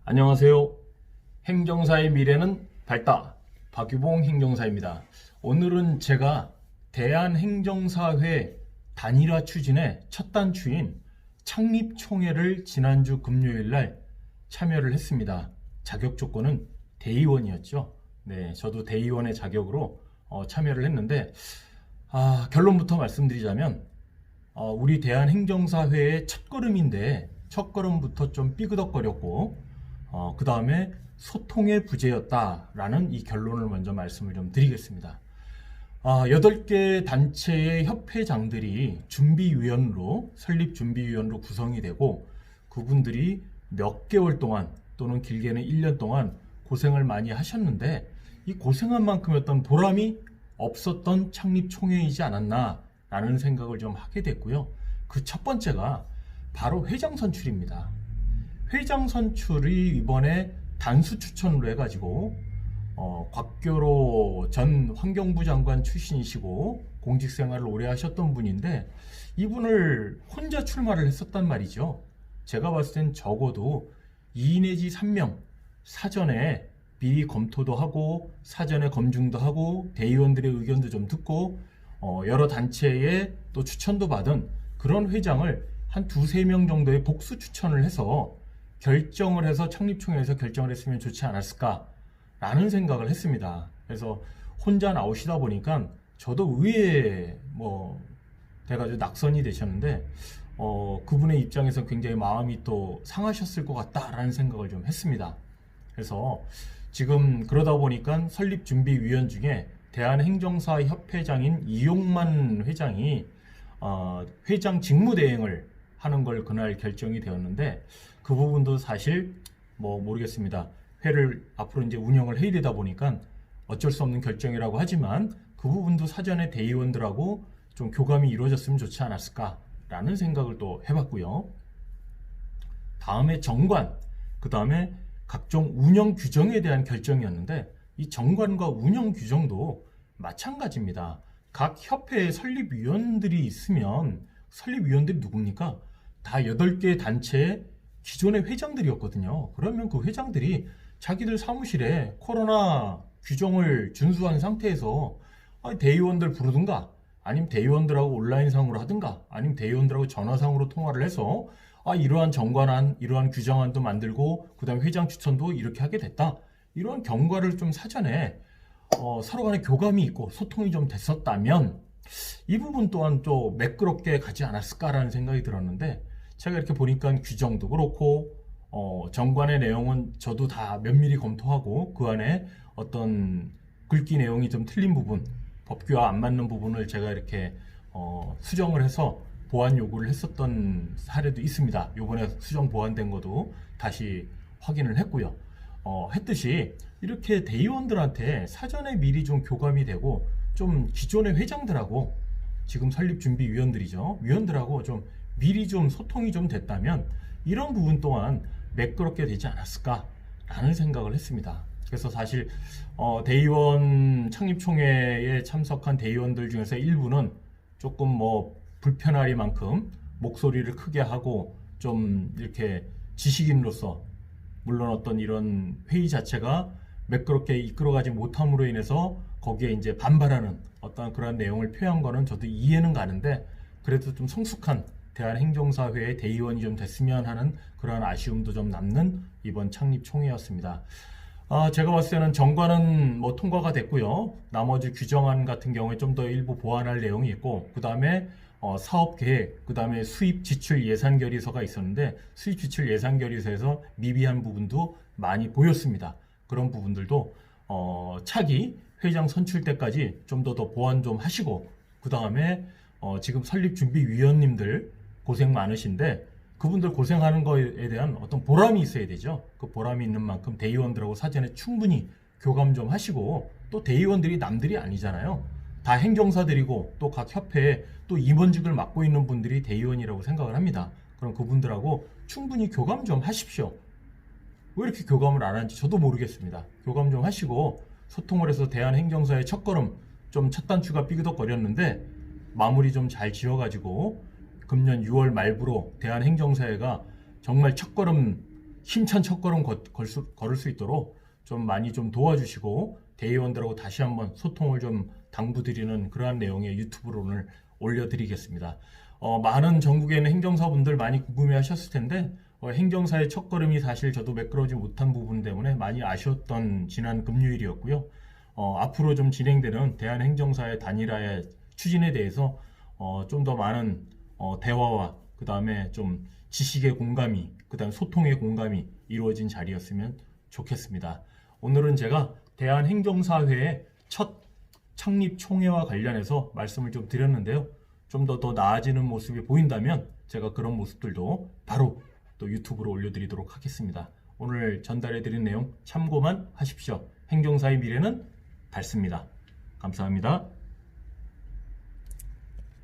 안녕하세요. 행정사의 미래는 밝다. 박유봉 행정사입니다. 오늘은 제가 대한행정사회 단일화 추진의 첫 단추인 창립총회를 지난주 금요일 날 참여를 했습니다. 자격 조건은 대의원이었죠. 네, 저도 대의원의 자격으로 참여를 했는데 결론부터 말씀드리자면 우리 대한행정사회의 첫걸음인데 첫걸음부터 좀 삐그덕거렸고 그 다음에 소통의 부재였다라는 이 결론을 먼저 말씀을 좀 드리겠습니다. 8개 단체의 협회장들이 준비위원으로 설립준비위원으로 구성이 되고 그분들이 몇 개월 동안 또는 길게는 1년 동안 고생을 많이 하셨는데 이 고생한 만큼의 어떤 보람이 없었던 창립총회이지 않았나라는 생각을 좀 하게 됐고요. 그 첫 번째가 바로 회장 선출입니다. 회장 선출이 이번에 단수 추천으로 해가지고 곽교로 전 환경부 장관 출신이시고 공직 생활을 오래 하셨던 분인데 이분을 혼자 출마를 했었단 말이죠. 제가 봤을 땐 적어도 2 내지 3명 사전에 미리 검토도 하고 사전에 검증도 하고 대의원들의 의견도 좀 듣고 여러 단체에 또 추천도 받은 그런 회장을 한 2-3명 정도의 복수 추천을 해서 결정을 해서 창립총회에서 결정을 했으면 좋지 않았을까라는 생각을 했습니다. 그래서 혼자 나오시다 보니까 저도 의외에 돼가지고 낙선이 되셨는데 그분의 입장에서 굉장히 마음이 또 상하셨을 것 같다라는 생각을 좀 했습니다. 그래서 지금 그러다 보니까 설립준비위원 중에 대한행정사협회장인 이용만 회장이 회장 직무대행을 하는 걸 그날 결정이 되었는데 그 부분도 사실 모르겠습니다. 회를 앞으로 이제 운영을 해야 되다 보니까 어쩔 수 없는 결정이라고 하지만 그 부분도 사전에 대의원들하고 좀 교감이 이루어졌으면 좋지 않았을까라는 생각을 또 해봤고요. 다음에 정관, 그 다음에 각종 운영 규정에 대한 결정이었는데 이 정관과 운영 규정도 마찬가지입니다. 각 협회의 설립위원들이 있으면 설립위원들이 누굽니까? 다 8개 단체의 기존의 회장들이었거든요. 그러면 그 회장들이 자기들 사무실에 코로나 규정을 준수한 상태에서 대의원들 부르든가 아니면 대의원들하고 온라인상으로 하든가 아니면 대의원들하고 전화상으로 통화를 해서 이러한 정관안, 이러한 규정안도 만들고 그 다음에 회장 추천도 이렇게 하게 됐다. 이러한 경과를 좀 사전에 서로 간에 교감이 있고 소통이 좀 됐었다면 이 부분 또한 또 매끄럽게 가지 않았을까라는 생각이 들었는데 제가 이렇게 보니까 규정도 그렇고 정관의 내용은 저도 다 면밀히 검토하고 그 안에 어떤 글귀 내용이 좀 틀린 부분, 법규와 안 맞는 부분을 제가 이렇게 수정을 해서 보완 요구를 했었던 사례도 있습니다. 요번에 수정 보완된 것도 다시 확인을 했고요. 했듯이 이렇게 대의원들한테 사전에 미리 좀 교감이 되고 좀 기존의 회장들하고 지금 설립준비위원들이죠. 위원들하고 좀 미리 좀 소통이 좀 됐다면 이런 부분 또한 매끄럽게 되지 않았을까라는 생각을 했습니다. 그래서 사실 대의원 창립총회에 참석한 대의원들 중에서 일부는 조금 불편하리만큼 목소리를 크게 하고 좀 이렇게 지식인으로서 물론 어떤 이런 회의 자체가 매끄럽게 이끌어가지 못함으로 인해서 거기에 이제 반발하는 어떤 그런 내용을 표한 거는 저도 이해는 가는데 그래도 좀 성숙한 대한행정사회의 대의원이 좀 됐으면 하는 그런 아쉬움도 좀 남는 이번 창립총회였습니다. 제가 봤을 때는 정관은 통과가 됐고요. 나머지 규정안 같은 경우에 좀 더 일부 보완할 내용이 있고 그 다음에 사업계획, 그 다음에 수입 지출 예산 결의서가 있었는데 수입 지출 예산 결의서에서 미비한 부분도 많이 보였습니다. 그런 부분들도 차기 회장 선출 때까지 좀 더 보완 좀 하시고 그 다음에 지금 설립준비위원님들 고생 많으신데 그분들 고생하는 거에 대한 어떤 보람이 있어야 되죠. 그 보람이 있는 만큼 대의원들하고 사전에 충분히 교감 좀 하시고 또 대의원들이 남들이 아니잖아요. 다 행정사들이고 또 각 협회에 또 임원직을 맡고 있는 분들이 대의원이라고 생각을 합니다. 그럼 그분들하고 충분히 교감 좀 하십시오. 왜 이렇게 교감을 안 하는지 저도 모르겠습니다. 교감 좀 하시고 소통을 해서 대한행정사의 첫걸음 좀 첫 단추가 삐그덕거렸는데 마무리 좀 잘 지어가지고 금년 6월 말부로 대한행정사회가 정말 첫걸음 힘찬 첫걸음 걸을 수 있도록 좀 많이 좀 도와주시고 대의원들하고 다시 한번 소통을 좀 당부드리는 그러한 내용의 유튜브를 오늘 올려드리겠습니다. 많은 전국에 있는 행정사분들 많이 궁금해하셨을 텐데 행정사의 첫걸음이 사실 저도 매끄러우지 못한 부분 때문에 많이 아쉬웠던 지난 금요일이었고요. 앞으로 좀 진행되는 대한행정사의 단일화의 추진에 대해서 좀 더 많은 대화와 그 다음에 좀 지식의 공감이, 그 다음에 소통의 공감이 이루어진 자리였으면 좋겠습니다. 오늘은 제가 대한행정사회의 첫 창립 총회와 관련해서 말씀을 좀 드렸는데요. 좀 더 나아지는 모습이 보인다면 제가 그런 모습들도 바로 또 유튜브로 올려드리도록 하겠습니다. 오늘 전달해드린 내용 참고만 하십시오. 행정사의 미래는 밝습니다. 감사합니다.